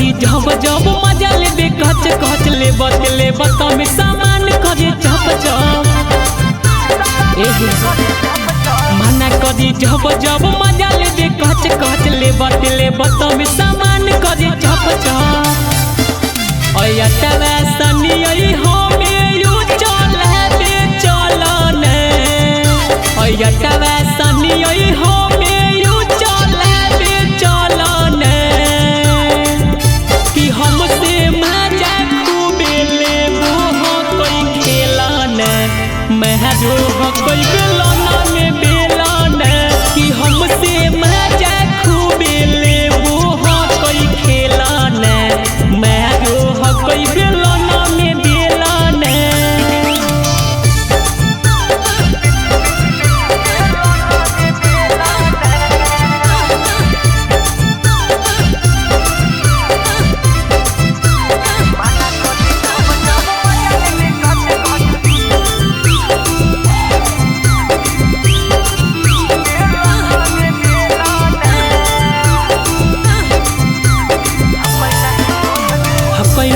कदी जब जब मजा लेबे कच कच लेबत में सामान करे चप चप मना कदी जब जब मजा लेबे कच कच लेबत में सामान करे चप चप ओया तवे सनी ओई हमें यू चले चलने ओया तवे सनी ओई हमें यू चले चलने कि हमसे मजा खूबे लेबो हो कोई खेलने मैं जो हो कोई बेलना में बेलने कि हमसे मजा खूबे लेबो हो कोई खेलने मैं जो हो कोई बेलना में बेलने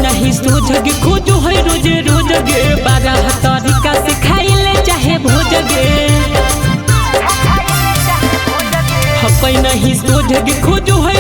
नहीं सोझगे खोजो है रोज रोज गे 12 तरीका से खाइले चाहे भोज गे हपै नहीं सोझगे खोजो है